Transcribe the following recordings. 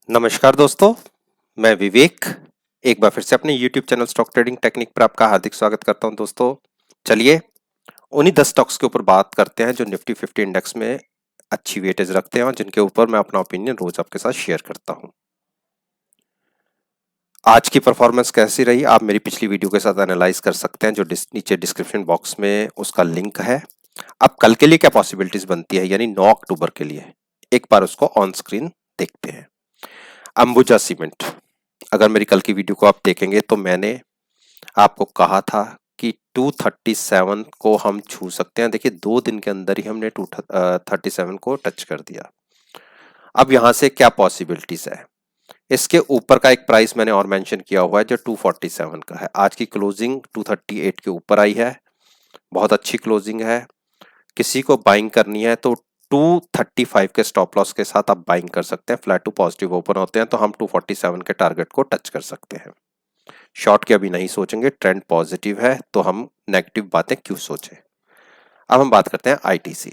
नमस्कार दोस्तों, मैं विवेक एक बार फिर से अपने YouTube channel stock trading technique पर आपका हार्दिक स्वागत करता हूं। दोस्तों चलिए उन्हीं 10 स्टॉक्स के ऊपर बात करते हैं जो निफ्टी 50 इंडेक्स में अच्छी वेटेज रखते हैं और जिनके ऊपर मैं अपना ओपिनियन रोज आपके साथ शेयर करता हूं। आज की परफॉर्मेंस कैसी रही आप मेरी पिछली वीडियो के साथ एनालाइज कर सकते हैं, जो नीचे डिस्क्रिप्शन बॉक्स में उसका लिंक है। अब कल के लिए क्या पॉसिबिलिटीज बनती है, यानी 9 अक्टूबर के लिए एक बार उसको ऑन स्क्रीन देखते हैं। अंबुजा सीमेंट, अगर मेरी कल की वीडियो को आप देखेंगे तो मैंने आपको कहा था कि 237 को हम छू सकते हैं। देखिए 2 दिन के अंदर ही हमने 237 को टच कर दिया। अब यहां से क्या पॉसिबिलिटीज है, इसके ऊपर का एक प्राइस मैंने और मेंशन किया हुआ है जो 247 का है। आज की क्लोजिंग 238 के ऊपर आई है, बहुत अच्छी क्लोजिंग है। किसी को बाइंग करनी है तो 235 के स्टॉप लॉस के साथ आप बाइंग कर सकते हैं। फ्लैट टू पॉजिटिव ओपन होते हैं तो हम 247 के टारगेट को टच कर सकते हैं। शॉर्ट की अभी नहीं सोचेंगे, ट्रेंड पॉजिटिव है तो हम नेगेटिव बातें क्यों सोचें। अब हम बात करते हैं आईटीसी।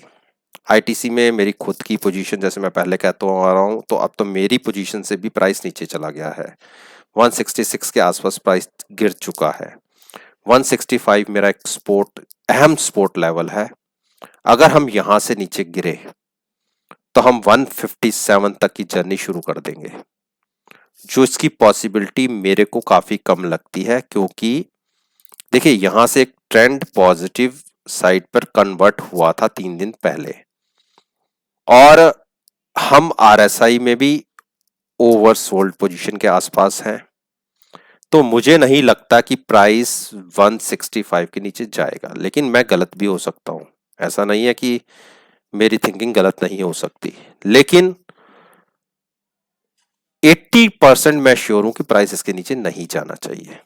आईटीसी में मेरी खुद की पोजीशन, जैसे मैं पहले कहता आ रहा हूं, तो अब तो मेरी पोजीशन से भी प्राइस नीचे चला गया है। 166 के आसपास प्राइस गिर चुका है। 165 मेरा एक अहम सपोर्ट लेवल है। अगर हम यहां से नीचे गिरे तो हम 157 तक की जर्नी शुरू कर देंगे, जो इसकी पॉसिबिलिटी मेरे को काफी कम लगती है, क्योंकि देखिए यहां से एक ट्रेंड पॉजिटिव साइड पर कन्वर्ट हुआ था 3 दिन पहले और हम आरएसआई में भी ओवरसोल्ड पोजीशन के आसपास हैं। तो मुझे नहीं लगता कि प्राइस 165 के नीचे जाएगा, लेकिन मैं गलत भी हो सकता हूं। ऐसा नहीं है कि मेरी थिंकिंग गलत नहीं हो सकती, लेकिन 80% मैं श्योर हूं कि प्राइस इसके नीचे नहीं जाना चाहिए,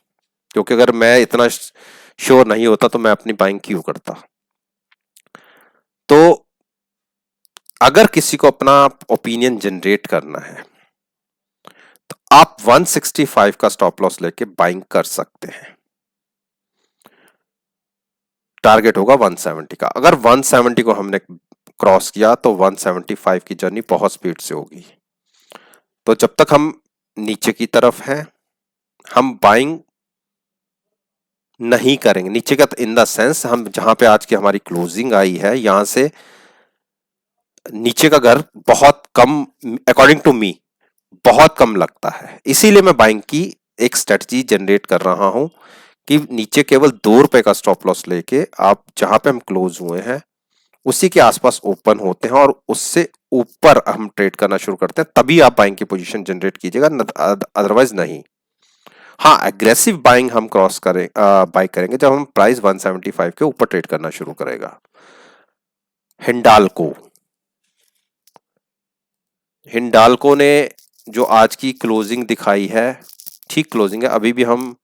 क्योंकि अगर मैं इतना श्योर नहीं होता तो मैं अपनी बाइंग क्यों करता। तो अगर किसी को अपना ओपिनियन जनरेट करना है तो आप 165 का स्टॉप लॉस लेके बाइंग कर सकते हैं। टारगेट होगा 170 का। अगर 170 को हमने क्रॉस किया तो 175 की जर्नी बहुत स्पीड से होगी। तो जब तक हम नीचे की तरफ हैं हम बाइंग नहीं करेंगे। नीचे का इन द सेंस, हम जहां पे आज की हमारी क्लोजिंग आई है यहां से नीचे का घर बहुत कम, अकॉर्डिंग टू मी बहुत कम लगता है। इसीलिए मैं बाइंग की एक स्ट्रेटजी जनरेट कर रहा हूं कि नीचे केवल 2 रुपए का स्टॉप लॉस लेके आप जहां पे हम क्लोज हुए हैं उसी के आसपास ओपन होते हैं और उससे ऊपर हम ट्रेड करना शुरू करते हैं, तभी आप बाइंग की पोजीशन जनरेट कीजिएगा, अदरवाइज नहीं। हाँ, एग्रेसिव बाइंग हम बाई करेंगे जब हम प्राइस 175 के ऊपर ट्रेड करना शुरू करेगा। हिंडाल्को हिंडाल्को ने जो आज की क्लोजिंग दिखाई है, ठीक क्लोजिंग है। अभी भी हम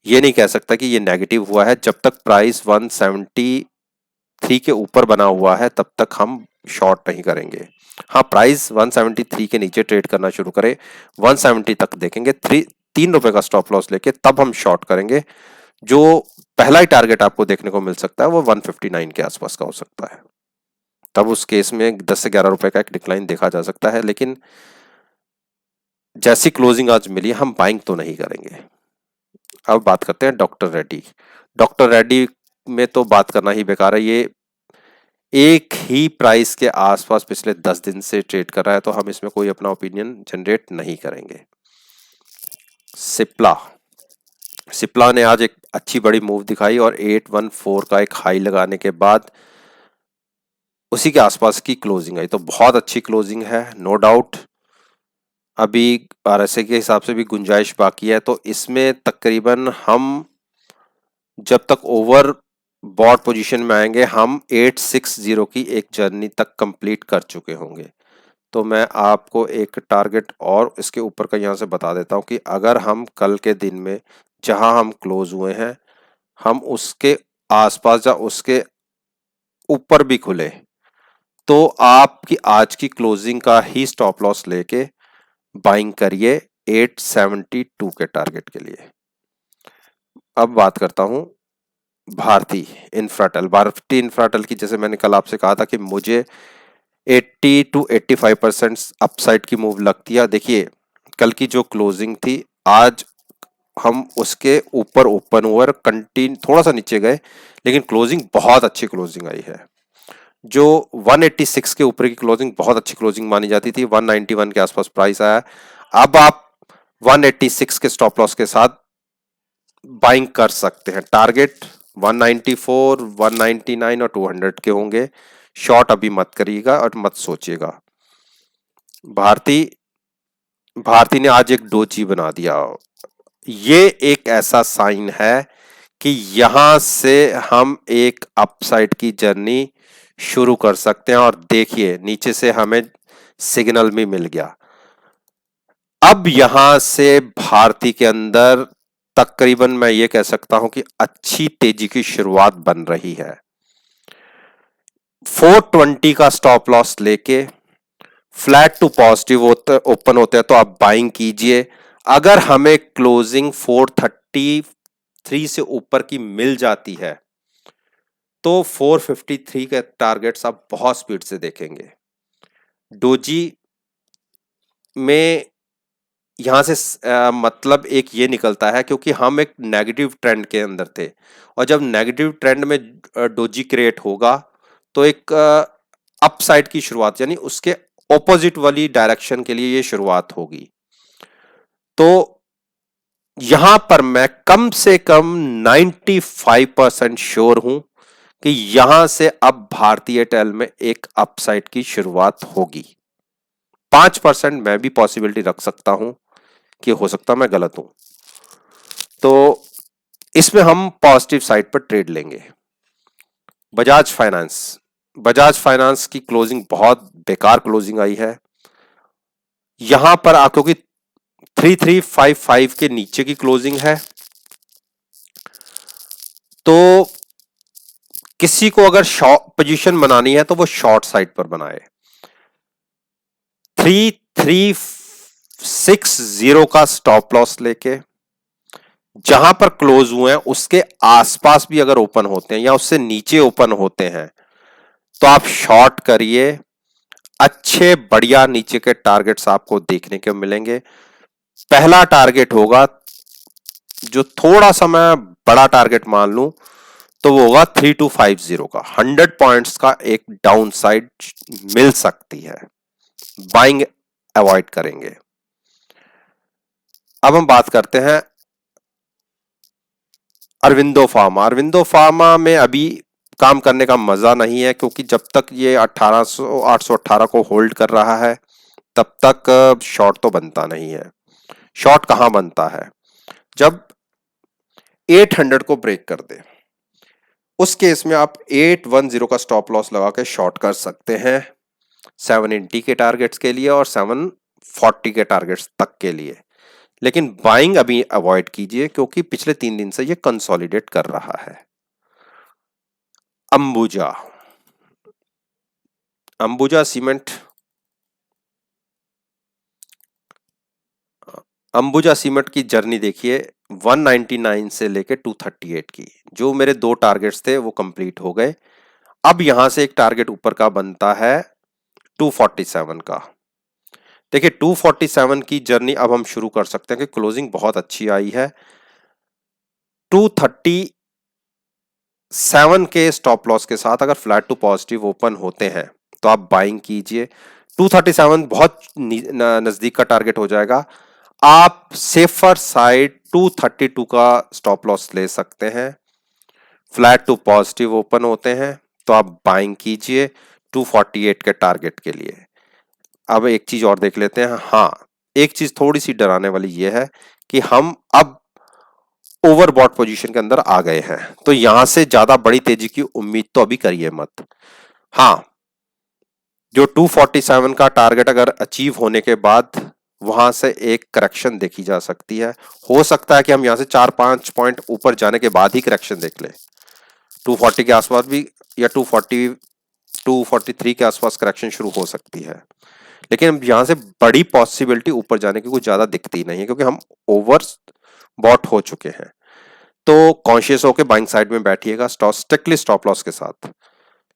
ये नहीं कह सकता कि ये नेगेटिव हुआ है। जब तक प्राइस 173 के ऊपर बना हुआ है तब तक हम शॉर्ट नहीं करेंगे। हाँ, प्राइस 173 के नीचे ट्रेड करना शुरू करे, 170 तक देखेंगे, 3 रुपए का स्टॉप लॉस लेके तब हम शॉर्ट करेंगे। जो पहला ही टारगेट आपको देखने को मिल सकता है वो 159 के आसपास का हो सकता है। तब उस केस में 10 से 11 रुपए का एक डिक्लाइन देखा जा सकता है, लेकिन जैसी क्लोजिंग आज मिली हम बाइंग तो नहीं करेंगे। अब बात करते हैं डॉक्टर रेड्डी। डॉक्टर रेड्डी में तो बात करना ही बेकार है। ये एक ही प्राइस के आसपास पिछले 10 दिन से ट्रेड कर रहा है, तो हम इसमें कोई अपना ओपिनियन जनरेट नहीं करेंगे। सिप्ला ने आज एक अच्छी बड़ी मूव दिखाई और 814 का एक हाई लगाने के बाद उसी के आसपास की क्लोजिंग आई, तो बहुत अच्छी क्लोजिंग है, नो डाउट। अभी आरएसआई के हिसाब से भी गुंजाइश बाकी है, तो इसमें तकरीबन हम जब तक ओवर बॉट पोजीशन में आएंगे हम 860 की एक जर्नी तक कंप्लीट कर चुके होंगे। तो मैं आपको एक टारगेट और इसके ऊपर का यहां से बता देता हूं कि अगर हम कल के दिन में जहां हम क्लोज हुए हैं हम उसके आसपास या उसके ऊपर भी खुले तो आपकी आज की क्लोजिंग का ही स्टॉप लॉस लेके बाइंग करिए 872 के टारगेट के लिए। अब बात करता हूं भारती इंफ्राटेल की। जैसे मैंने कल आपसे कहा था कि मुझे 80 to 85% अपसाइड की मूव लगती है। देखिए कल की जो क्लोजिंग थी, आज हम उसके ऊपर ओपन हुआ, कंटिन्यू थोड़ा सा नीचे गए, लेकिन क्लोजिंग बहुत अच्छी क्लोजिंग आई है। जो 186 के ऊपर की क्लोजिंग बहुत अच्छी क्लोजिंग मानी जाती थी, 191 के आसपास प्राइस आया। अब आप 186 के स्टॉप लॉस के साथ बाइंग कर सकते हैं। टारगेट 194, 199 और 200 के होंगे। शॉर्ट अभी मत करिएगा और मत सोचिएगा। भारती भारती ने आज एक डोजी बना दिया। ये एक ऐसा साइन है कि यहां से हम एक अपसाइड की जर्नी शुरू कर सकते हैं, और देखिए नीचे से हमें सिग्नल भी मिल गया। अब यहां से भारती के अंदर तकरीबन मैं ये कह सकता हूं कि अच्छी तेजी की शुरुआत बन रही है। 420 का स्टॉप लॉस लेके फ्लैट टू पॉजिटिव ओपन होते हैं तो आप बाइंग कीजिए। अगर हमें क्लोजिंग 433 से ऊपर की मिल जाती है तो 453 के टारगेट्स आप बहुत स्पीड से देखेंगे। डोजी में यहां से मतलब एक ये निकलता है, क्योंकि हम एक नेगेटिव ट्रेंड के अंदर थे, और जब नेगेटिव ट्रेंड में डोजी क्रिएट होगा तो एक अपसाइड की शुरुआत, यानी उसके ऑपोजिट वाली डायरेक्शन के लिए ये शुरुआत होगी। तो यहां पर मैं कम से कम 95% श्योर हूं कि यहां से अब भारतीय एयरटेल में एक अपसाइड की शुरुआत होगी। 5% मैं भी पॉसिबिलिटी रख सकता हूं कि हो सकता मैं गलत हूं, तो इसमें हम पॉजिटिव साइड पर ट्रेड लेंगे। बजाज फाइनेंस की क्लोजिंग बहुत बेकार क्लोजिंग आई है। यहां पर क्योंकि 3355 के नीचे की क्लोजिंग है, तो किसी को अगर शॉर्ट पोजीशन बनानी है तो वो शॉर्ट साइड पर बनाए। 3360 का स्टॉप लॉस लेके जहां पर क्लोज हुए हैं उसके आसपास भी अगर ओपन होते हैं या उससे नीचे ओपन होते हैं तो आप शॉर्ट करिए। अच्छे बढ़िया नीचे के टारगेट्स आपको देखने को मिलेंगे। पहला टारगेट होगा, जो थोड़ा सा मैं बड़ा टारगेट मान लूं, तो वो होगा 3250 का। 100 पॉइंट्स का एक डाउन साइड मिल सकती है, बाइंग अवॉइड करेंगे। अब हम बात करते हैं अरविंदो फार्मा में अभी काम करने का मजा नहीं है, क्योंकि जब तक ये 818 को होल्ड कर रहा है तब तक शॉर्ट तो बनता नहीं है। शॉर्ट कहां बनता है? जब 800 को ब्रेक कर दे, उस केस में आप 810 का स्टॉप लॉस लगा के शॉर्ट कर सकते हैं 780 के टारगेट्स के लिए और 740 के टारगेट्स तक के लिए। लेकिन बाइंग अभी अवॉइड कीजिए, क्योंकि पिछले 3 दिन से ये कंसोलिडेट कर रहा है। अंबुजा सीमेंट की जर्नी देखिए, 199 से लेके 238 की। जो मेरे 2 टारगेट्स थे वो कंप्लीट हो गए। अब यहां से एक टारगेट ऊपर का बनता है 247 का। देखिए 247 की जर्नी अब हम शुरू कर सकते हैं कि क्लोजिंग बहुत अच्छी आई है। 237 के स्टॉप लॉस के साथ अगर फ्लैट टू पॉजिटिव ओपन होते हैं तो आप बाइंग कीजिए। 237 बहुत नजदीक का टारगेट हो जाएगा। आप सेफर साइड 232 का स्टॉप लॉस ले सकते हैं। फ्लैट टू पॉजिटिव ओपन होते हैं तो आप बाइंग कीजिए 248 के टारगेट के लिए। अब एक चीज और देख लेते हैं। हाँ, एक चीज थोड़ी सी डराने वाली ये है कि हम अब ओवरबॉट पोजीशन के अंदर आ गए हैं, तो यहां से ज्यादा बड़ी तेजी की उम्मीद तो अभी करिए मत। हाँ, जो 247 का टारगेट अगर अचीव होने के बाद वहां से एक करेक्शन देखी जा सकती है। हो सकता है कि हम यहां से 4-5 पॉइंट ऊपर जाने के बाद ही करेक्शन देख लें, 240 के आसपास भी, या 243 के आसपास करेक्शन शुरू हो सकती है। लेकिन यहां से बड़ी पॉसिबिलिटी ऊपर जाने की कुछ ज्यादा दिखती नहीं है, क्योंकि हम ओवर बॉट हो चुके हैं। तो कॉन्शियस होकर बाइंग साइड में बैठिएगा स्ट्रिक्टली स्टॉप लॉस के साथ।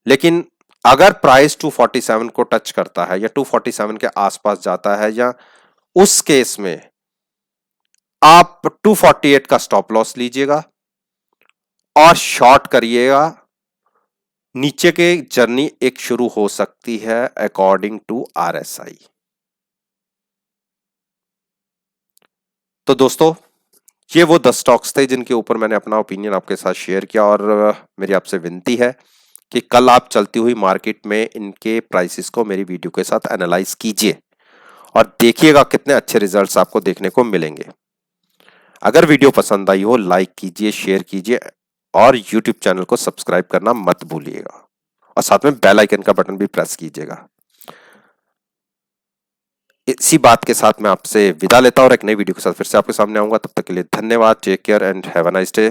लेकिन अगर प्राइस 247 को टच करता है या 247 के आसपास जाता है या उस केस में आप 248 का स्टॉप लॉस लीजिएगा और शॉर्ट करिएगा। नीचे के जर्नी एक शुरू हो सकती है अकॉर्डिंग टू आरएसआई। तो दोस्तों, ये वो 10 स्टॉक्स थे जिनके ऊपर मैंने अपना ओपिनियन आपके साथ शेयर किया, और मेरी आपसे विनती है कि कल आप चलती हुई मार्केट में इनके प्राइसेस को मेरी वीडियो के साथ एनालाइज कीजिए और देखिएगा कितने अच्छे रिजल्ट्स आपको देखने को मिलेंगे। अगर वीडियो पसंद आई हो, लाइक कीजिए, शेयर कीजिए और यूट्यूब चैनल को सब्सक्राइब करना मत भूलिएगा, और साथ में बेल आइकन का बटन भी प्रेस कीजिएगा। इसी बात के साथ मैं आपसे विदा लेता हूं और एक नई वीडियो के साथ फिर से आपके सामने आऊंगा। तब तक के लिए धन्यवाद। Take care and have a nice day.